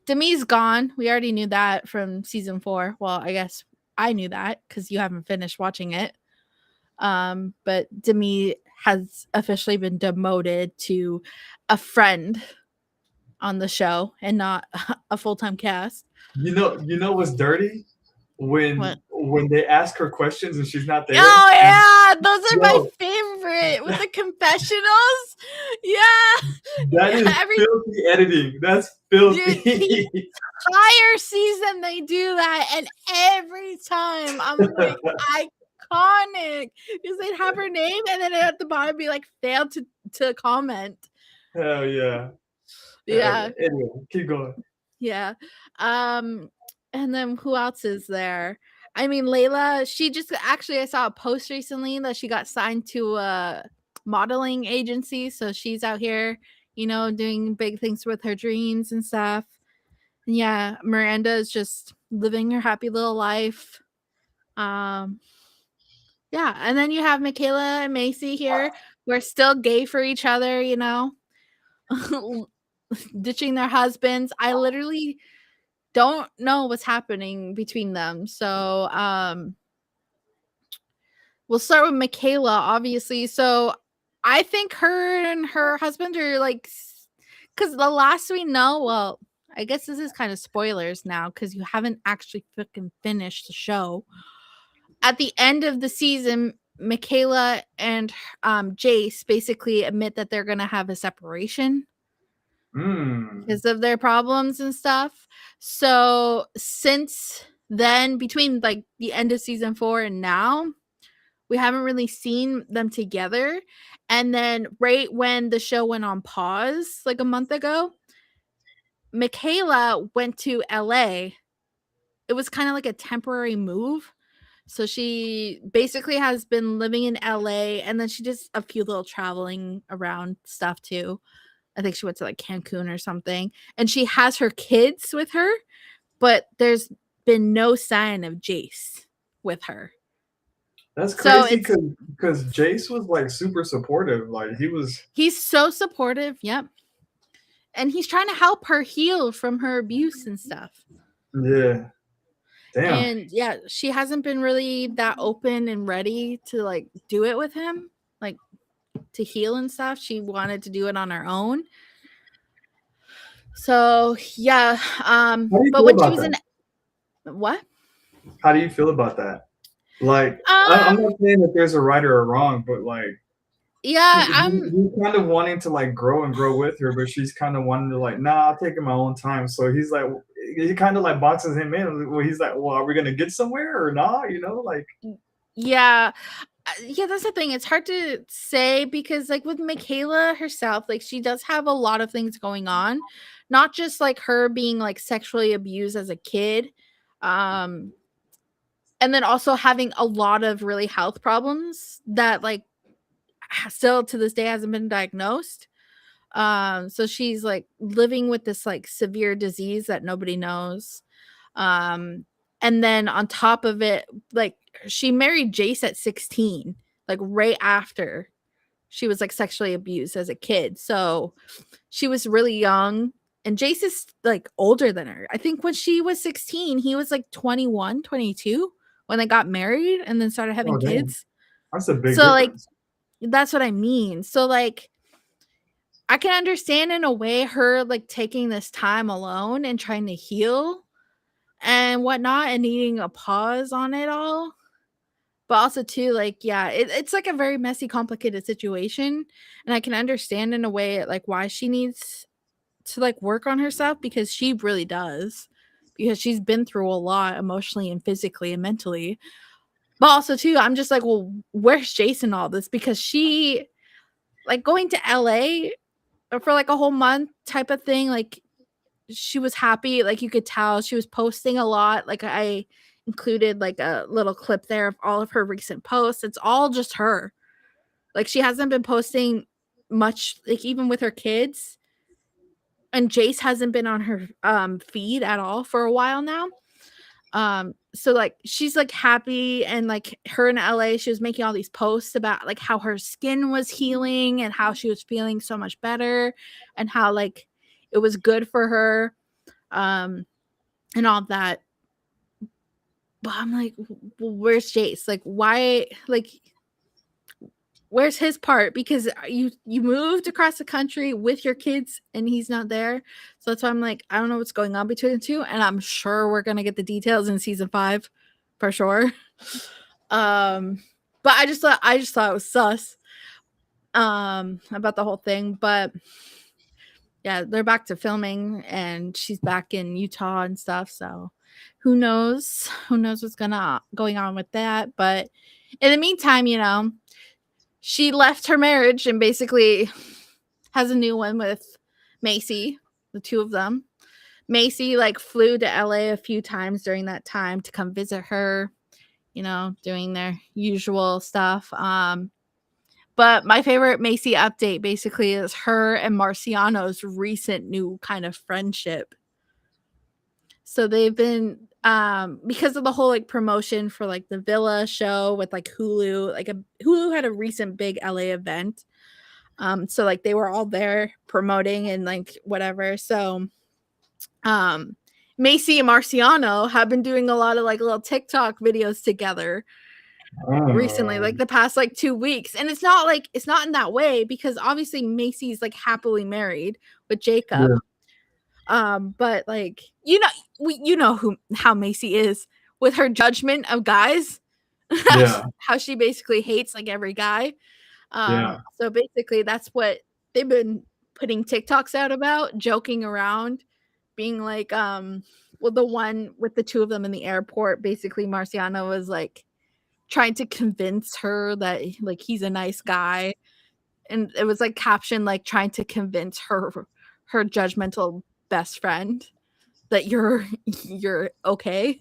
Demi's gone. We already knew that from season 4. Well, I guess I knew that because you haven't finished watching it. But Demi has officially been demoted to a friend on the show and not a full time cast. You know what's dirty? What? When they ask her questions and she's not there. Oh And yeah, those are my yo, favorite with the confessionals. Yeah, that yeah. is filthy editing. That's filthy. Dude, the entire season they do that, and every time I'm like iconic because they'd have her name and then at the bottom be like failed to comment. Hell yeah. Hell yeah. Yeah, Anyway, keep going. yeah. Um, and then who else is there? I mean, Layla. She just actually I saw a post recently that she got signed to a modeling agency, so she's out here, you know, doing big things with her dreams and stuff. Yeah, Miranda is just living her happy little life. Um, yeah, and then you have Michaela and Macy here. We're still gay for each other, you know, ditching their husbands. I literally don't know what's happening between them. So, we'll start with Michaela, obviously. So, I think her and her husband are like, because the last we know, well, I guess this is kind of spoilers now because you haven't actually fucking finished the show. At the end of the season, Michaela and Jace basically admit that they're going to have a separation Mm. because of their problems and stuff. So since then, between like the end of season 4 and now, we haven't really seen them together. And then right when the show went on pause like a month ago, Michaela went to LA. It was kind of like a temporary move. So she basically has been living in LA and then she does a few little traveling around stuff too I think she went to like Cancun or something, and she has her kids with her, but there's been no sign of Jace with her. That's So crazy it's because Jace was like super supportive. Like he was. he's so supportive, yep. And he's trying to help her heal from her abuse and stuff. Yeah. Damn. And yeah, she hasn't been really that open and ready to like do it with him, like to heal and stuff. She wanted to do it on her own. So yeah, How do you but feel when she about was in that? what? How do you feel about that? Like, I'm Um, not saying that there's a right or a wrong, but like, yeah, I'm he's kind of wanting to like grow and grow with her, but she's kind of wanting to like, nah, I'll take it my own time. So he's like, he kind of like boxes him in. Well, he's like, well, are we gonna get somewhere or not? You know, like, yeah. Yeah, that's the thing. It's hard to say because like with Michaela herself, like she does have a lot of things going on. Not just like her being like sexually abused as a kid. Um and then also having a lot of really health problems that like still to this day hasn't been diagnosed. So she's like living with this like severe disease that nobody knows. Um and then on top of it, like she married Jace at 16, like right after she was like sexually abused as a kid. So she was really young, and Jace is like older than her. I think when she was 16, he was like 21, 22 when they got married and then started having oh damn, kids. that's a big So like difference. that's what I mean. So like I can understand in a way her like taking this time alone and trying to heal and whatnot and needing a pause on it all. But also too, like, yeah, it's like a very messy, complicated situation. And I can understand in a way like why she needs to like work on herself because she really does. Because she's been through a lot emotionally and physically and mentally. But also too, I'm just like, well, where's Jason all this? Because she like going to LA for like a whole month type of thing, like she was happy, like you could tell she was posting a lot. Like I included like a little clip there of all of her recent posts. It's all just her. Like she hasn't been posting much, like even with her kids. And Jace hasn't been on her feed at all for a while now. So like she's like happy and like her in LA, she was making all these posts about like how her skin was healing and how she was feeling so much better and how like it was good for her. Um and all that. But I'm like, well, where's Jace? Like, why? Like, where's his part? Because you moved across the country with your kids and he's not there. So that's why I'm like, I don't know what's going on between the two, and I'm sure we're gonna get the details in season 5 for sure. Um, but I just thought it was sus about the whole thing, but yeah, they're back to filming and she's back in Utah and stuff. So who knows? Who knows what's going on with that? But in the meantime, she left her marriage and basically has a new one with Macy, the two of them. Macy like flew to LA a few times during that time to come visit her, doing their usual stuff. But my favorite Macy update basically is her and Marciano's recent new kind of friendship. So they've been because of the whole like promotion for like the Villa show with like Hulu, like Hulu had a recent big LA event. So like they were all there promoting and like whatever. So um Macy and Marciano have been doing a lot of like little TikTok videos together recently, like Oh, the past like 2 weeks. And it's not in that way because obviously Macy's like happily married with Jacob. yeah, But like who how Macy is with her judgment of guys. yeah, How she basically hates like every guy. yeah. So basically that's what they've been putting TikToks out about, joking around, being like, well, the one with the two of them in the airport, basically Marciano was like trying to convince her that like he's a nice guy. And it was like captioned like trying to convince her judgmental best friend that you're okay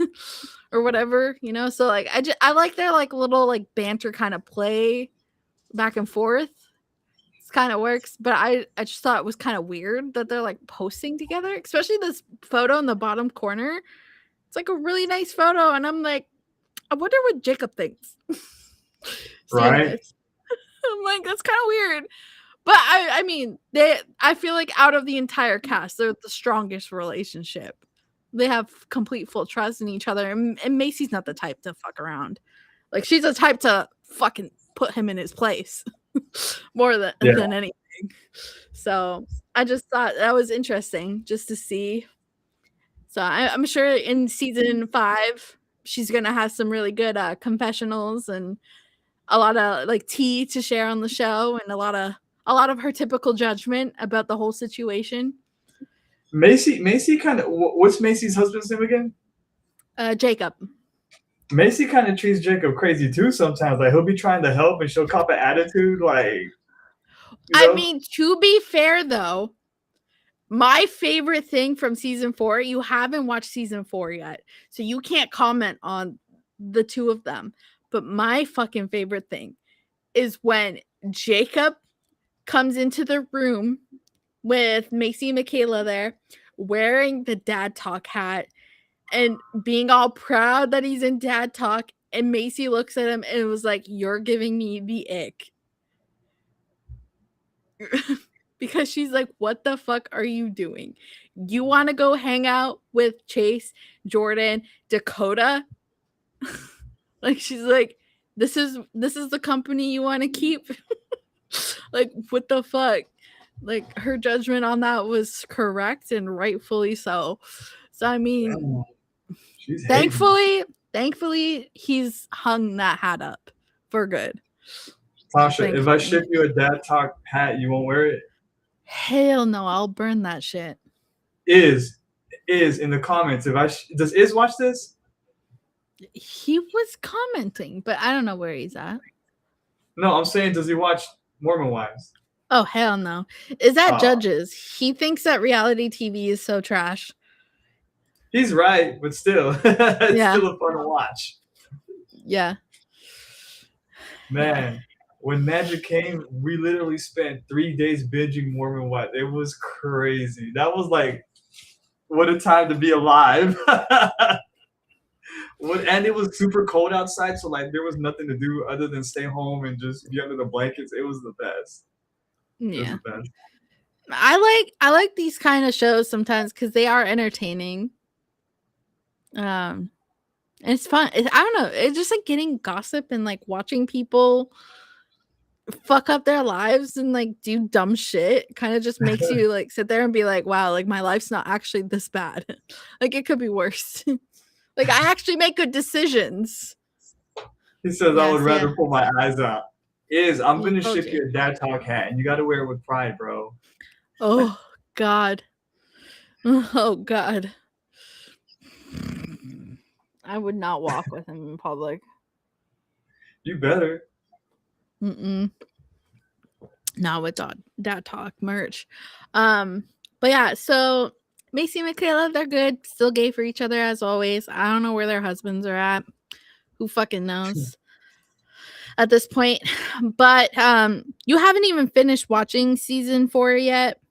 or whatever. So like I like their like little like banter kind of play back and forth. kind of works, but I just thought it was kind of weird that they're like posting together, especially this photo in the bottom corner. It's like a really nice photo, and I'm like, I wonder what Jacob thinks seeing Right? this. I'm like, that's kind of weird. But I mean, I feel like out of the entire cast, they're the strongest relationship. They have complete full trust in each other, and Macy's not the type to fuck around. Like she's the type to fucking put him in his place more Yeah. than anything. So I just thought that was interesting just to see. So I'm sure in season 5, she's gonna have some really good confessionals and a lot of like tea to share on the show, and a lot of her typical judgment about the whole situation. Macy kind of. What's Macy's husband's name again? Jacob. Macy kind of treats Jacob crazy too sometimes. Like he'll be trying to help and she'll cop an attitude. Like I mean, to be fair though, my favorite thing from season 4, you haven't watched season 4 yet, so you can't comment on the two of them. But my fucking favorite thing is when Jacob comes into the room with Macy and Michaela there, wearing the dad talk hat and being all proud that he's in dad talk. And Macy looks at him and was like, "You're giving me the ick." Because she's like, "What the fuck are you doing? You want to go hang out with Chase, Jordan, Dakota?" Like she's like, this is the company you want to keep?" Like, what the fuck? Like her judgment on that was correct and rightfully so. So I mean, she's hating. thankfully he's hung that hat up for good. Tasha, if I Thankfully. ship you a dad talk hat, you won't wear it? Hell no, I'll burn that shit. Is in the comments. If does Iz watch this? He was commenting, but I don't know where he's at. No, I'm saying, does he watch Mormon Wives? Oh hell no. Is that Oh, Judges? He thinks that reality TV is so trash. he's right, but still, it's Yeah. still a fun to watch. Yeah. Yeah. Man, when Magic came, we literally spent 3 days binging Mormon Wives. It was crazy. That was like, what a time to be alive. And it was super cold outside, so like there was nothing to do other than stay home and just be under the blankets. It was the best. It was Yeah. the best. I like these kind of shows sometimes because they are entertaining. And it's fun. I don't know. It's just like getting gossip and like watching people fuck up their lives and like do dumb shit kind of just makes you like sit there and be like, wow, like my life's not actually this bad. Like it could be worse. Like I actually make good decisions. He says, I would Yes, rather yeah. pull my eyes out. I'm I gonna told ship you. you a dad talk hat, and you got to wear it with pride, bro. Oh God. Oh God. I would not walk with him in public. You better. Mm-mm. Not with dad talk merch. But yeah, so Macy and Michaela, they're good. Still gay for each other as always. I don't know where their husbands are at. Who fucking knows at this point? But you haven't even finished watching season 4 yet.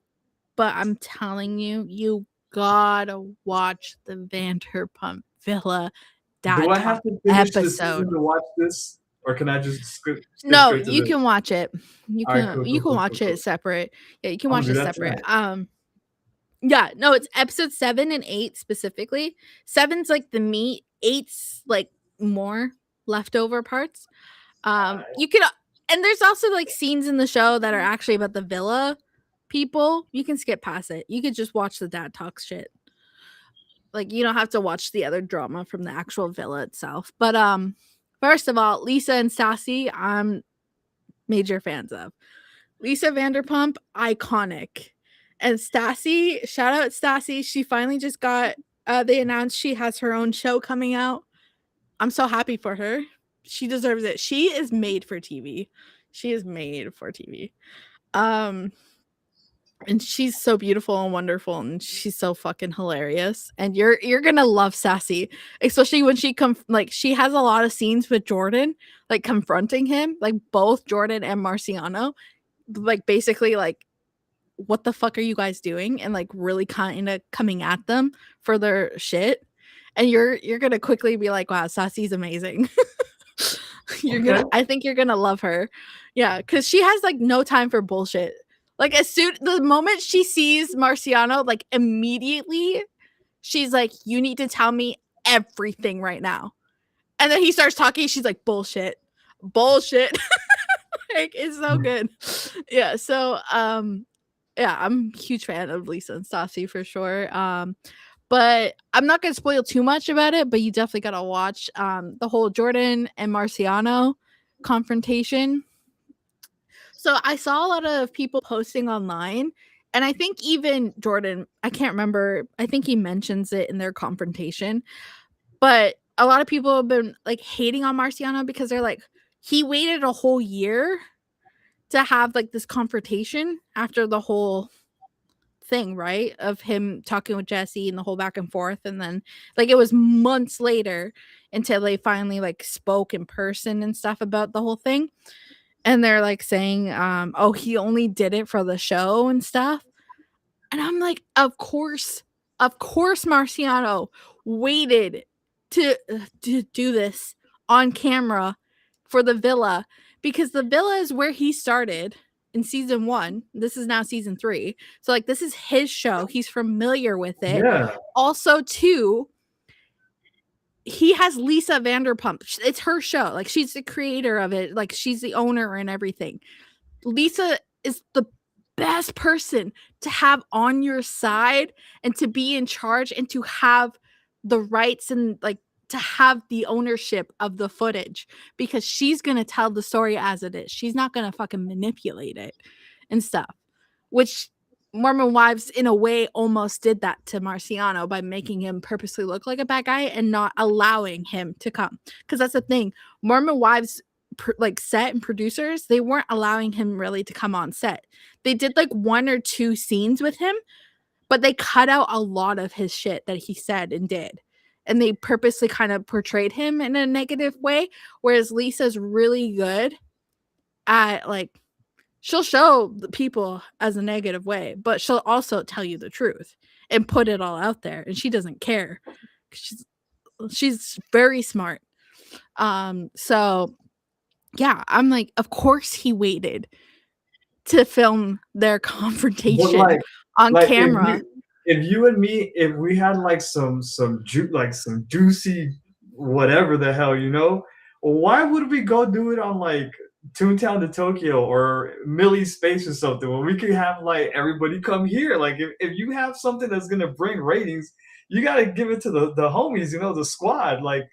But I'm telling you, you gotta watch the Vanderpump Villa Do dad I have talk to finish the episode. season to watch this, or can I just skip No, straight to you this? can watch it. All right, cool, You cool, can cool, watch cool, it cool. separate. Yeah, you can I'm watch gonna it do that separate. tonight. Yeah, no, it's episode 7 and 8 specifically. 7's like the meat, 8's like more leftover parts. You could and there's also like scenes in the show that are actually about the villa people. You can skip past it. You could just watch the dad talk shit. Like you don't have to watch the other drama from the actual villa itself. But first of all, Lisa and Stassi, I'm major fans of. Lisa Vanderpump, iconic. And Stassi, shout out Stassi. She finally just got they announced she has her own show coming out. I'm so happy for her. She deserves it. She is made for TV. She is made for TV. And she's so beautiful and wonderful, and she's so fucking hilarious. And you're gonna love Sassy, especially when she has a lot of scenes with Jordan, like confronting him, like both Jordan and Marciano. like basically like what the fuck are you guys doing, and like really kind of coming at them for their shit, and you're gonna quickly be like, wow, Sassy's amazing. You're gonna, Okay. I think you're gonna love her. Yeah, because she has like no time for bullshit. Like as soon the moment she sees Marciano, like immediately she's like, you need to tell me everything right now. And then he starts talking, she's like, bullshit. Bullshit. Like it's so good. Yeah, so yeah, I'm a huge fan of Lisa and Stassi for sure. But I'm not gonna spoil too much about it, but you definitely gotta watch the whole Jordan and Marciano confrontation. So I saw a lot of people posting online, and I think even Jordan, I can't remember, I think he mentions it in their confrontation, but a lot of people have been like hating on Marciano because they're like, he waited a whole year to have like this confrontation after the whole thing, right? Of him talking with Jesse and the whole back and forth. And then like it was months later until they finally like spoke in person and stuff about the whole thing. And they're like saying, oh, he only did it for the show and stuff. And I'm like, of course, Marciano waited to do this on camera for the villa, because the villa is where he started in season 1. This is now season 3. So like this is his show. He's familiar with it. Yeah. Also, too, he has Lisa Vanderpump. It's her show. Like she's the creator of it. Like she's the owner and everything. Lisa is the best person to have on your side and to be in charge and to have the rights and like to have the ownership of the footage, because she's going to tell the story as it is. She's not going to fucking manipulate it and stuff, which Mormon Wives in a way almost did that to Marciano by making him purposely look like a bad guy and not allowing him to come. Because that's the thing. Mormon Wives like set and producers, they weren't allowing him really to come on set. They did like 1 or 2 scenes with him, but they cut out a lot of his shit that he said and did. And they purposely kind of portrayed him in a negative way. Whereas Lisa's really good at like, she'll show the people as a negative way, but she'll also tell you the truth and put it all out there. And she doesn't care. She's very smart. So yeah, I'm like, of course he waited to film their But confrontation on like camera. if you and me, if we had like some juicy whatever the hell, why would we go do it on like Toontown to Tokyo or Millie's Space or something when we could have like everybody come here? Like if you have something that's gonna bring ratings, you gotta give it to the homies, the squad. Like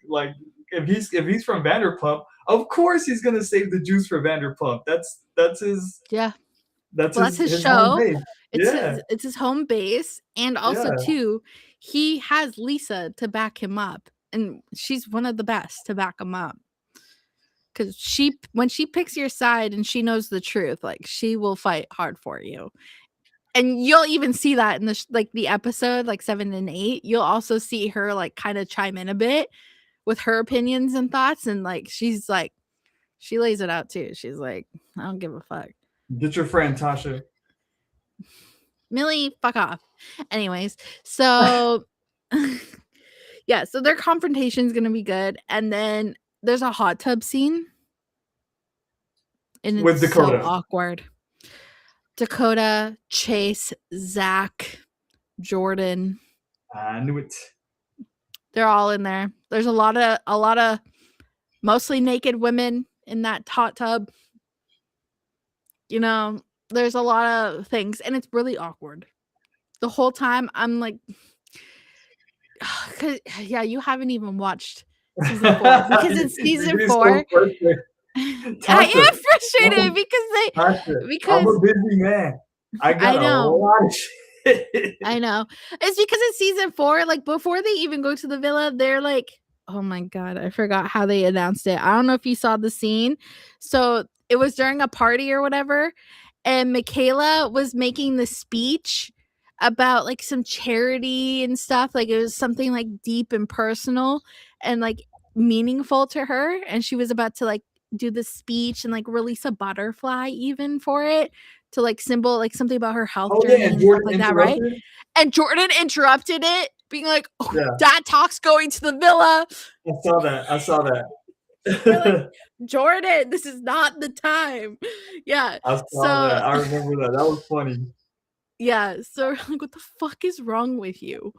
if he's from Vanderpump, of course he's gonna save the juice for Vanderpump. That's his Yeah. that's Well, that's his his his home show. base. Yeah, It's his home base, and also yeah. too, he has Lisa to back him up, and she's one of the best to back him up. Cause when she picks your side and she knows the truth, like she will fight hard for you. And you'll even see that in like the episode, like 7 and 8. You'll also see her like kind of chime in a bit with her opinions and thoughts, and like she's like, she lays it out too. She's like, I don't give a fuck. Get your friend Tasha. Millie, fuck off. Anyways, so yeah, so their confrontation is gonna be good, and then there's a hot tub scene, and it's With so Dakota. awkward. Dakota, Chase, Zach, Jordan, I knew it. they're all in there. There's a lot of mostly naked women in that hot tub. There's a lot of things, and it's really awkward. The whole time I'm like, yeah, you haven't even watched season 4, because in You're season getting so 4 frustrated. I Tasha, am frustrated I'm, Tasha, I'm because a busy man. I got I a know. lot of shit. I know. It's because in season 4, like before they even go to the villa, they're like, oh my god, I forgot how they announced it. I don't know if you saw the scene. So it was during a party or whatever, and Michaela was making the speech about like some charity and stuff. Like it was something like deep and personal and like meaningful to her, and she was about to like do the speech and like release a butterfly even for it to like symbol like something about her health Oh yeah, journey and and stuff Jordan like that, right? interrupted. And Jordan interrupted it, being like, "Oh, Yeah, Dad talks going to the villa." I saw that. I saw We're like, that. Jordan, this is not the time. Yeah. I saw So that. I remember that. That was funny. yeah. So we're like, what the fuck is wrong with you?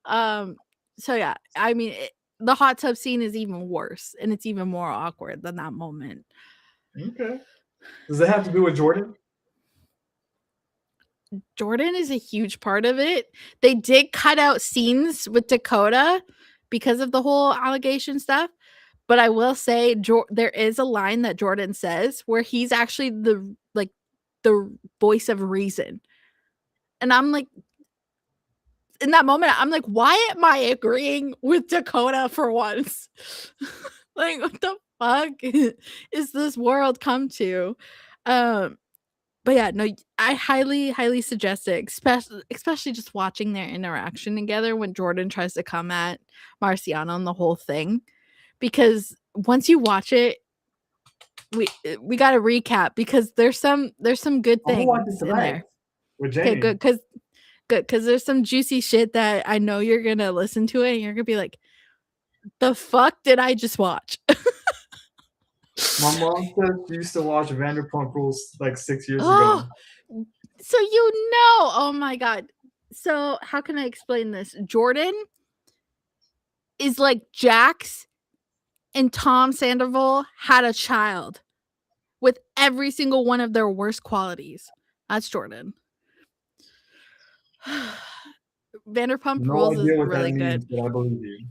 Um, so yeah, I mean the hot tub scene is even worse and it's even more awkward than that moment. Okay. Does it have to do with Jordan? Jordan is a huge part of it. They did cut out scenes with Dakota because of the whole allegation stuff. But I will say there is a line that Jordan says where he's actually the voice of reason. And I'm like, in that moment, I'm like, why am I agreeing with Dakota for once? Like, what the fuck is this world come to? Um, but yeah, no, I highly, highly suggest it, especially just watching their interaction together when Jordan tries to come at Marciano and the whole thing. Because once you watch it, we got to recap because there's some good I'm gonna watch it things in tonight there. with Okay, Jamie. good because there's some juicy shit that I know you're gonna listen to it and you're gonna be like, the fuck did I just watch? My mom said she used to watch Vanderpump Rules like 6 years Oh, ago. so you know, oh my god. So how can I explain this? Jordan is like Jax and Tom Sandoval had a child with every single one of their worst qualities. That's Jordan. Vanderpump No Rules is idea what that really means, good. but I believe you.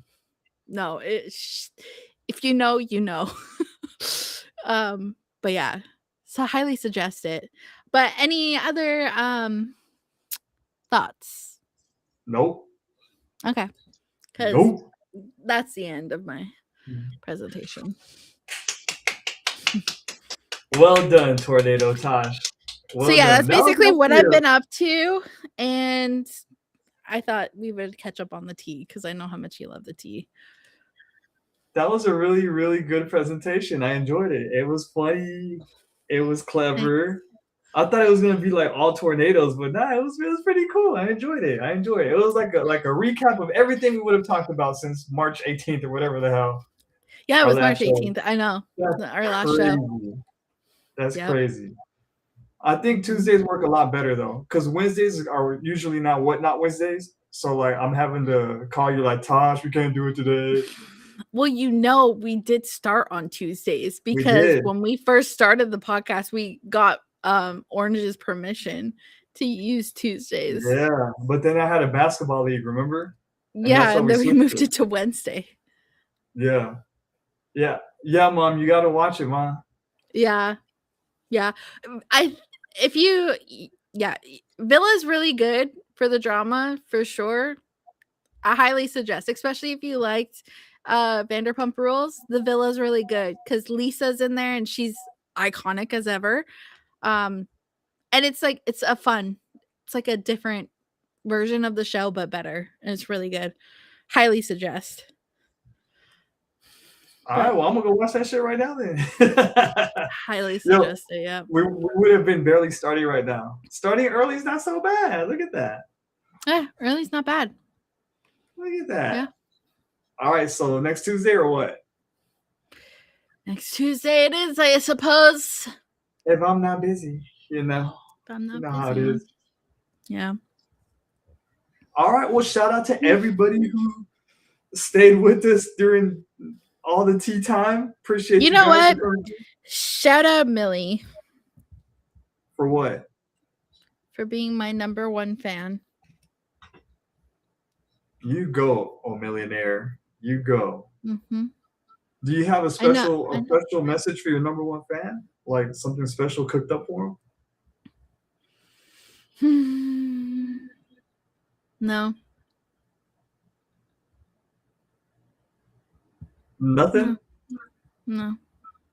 No, if you know, you know. But yeah, so I highly suggest it. But any other thoughts? Nope. Okay, because Nope. that's the end of my presentation. Well done, Tornado Tosh. So Well yeah, done. that's That was basically what I've actually been up to, and I thought we would catch up on the tea because I know how much you love the tea. that was a really, really good presentation. I enjoyed it. It was funny. It was clever. I thought it was gonna be like all tornadoes, but nah, it was pretty cool. I enjoyed it. I enjoyed it. It was like a recap of everything we would have talked about since March 18th or whatever the hell Yeah, it our was March last show. 18th. I know. That's Our last show. crazy. That's Yep. crazy. I think Mhm. Tuesdays work a lot better though, because Wednesdays are usually not Wednesdays. So like I'm having to call you like Tosh, we can't do it today. Well, you know, we did start on Tuesdays We because did. when we first started the podcast, we got Orange's permission to use Tuesdays. Yeah. But then I had a basketball league, remember? And that's Yeah, why and we then we switched moved it. it to Wednesday. Yeah. Yeah. Yeah, mom, you gotta watch it, mom. Yeah. Yeah. I if you yeah, Villa's really good for the drama for sure. I highly suggest, especially if you liked Vanderpump Rules. The Villa's really good because Lisa's in there and she's iconic as ever. Um, and it's like it's like a different version of the show, but better, and it's really good. Highly suggest. All right, But well, I'm gonna go watch that shit right now then. highly Yo, suggest it. Yeah. we would have been barely starting right now. Starting early is not so bad. Look at that. Yeah, really's not bad. Look at that. Yeah. All right, so next Tuesday or what? Next Tuesday it is, I suppose. If I'm not busy, you know. If I'm You not know how it busy. is. Yeah. All right, well, shout out to everybody who stayed with us during all the tea time. Appreciate You you know guys what? for coming. Shout out Millie For what? for being my number one fan. You go, oh millionaire. You go. Mm-hmm. Do you have a I know. special message for your number one fan? Like something special cooked up for him? No. Nothing? No.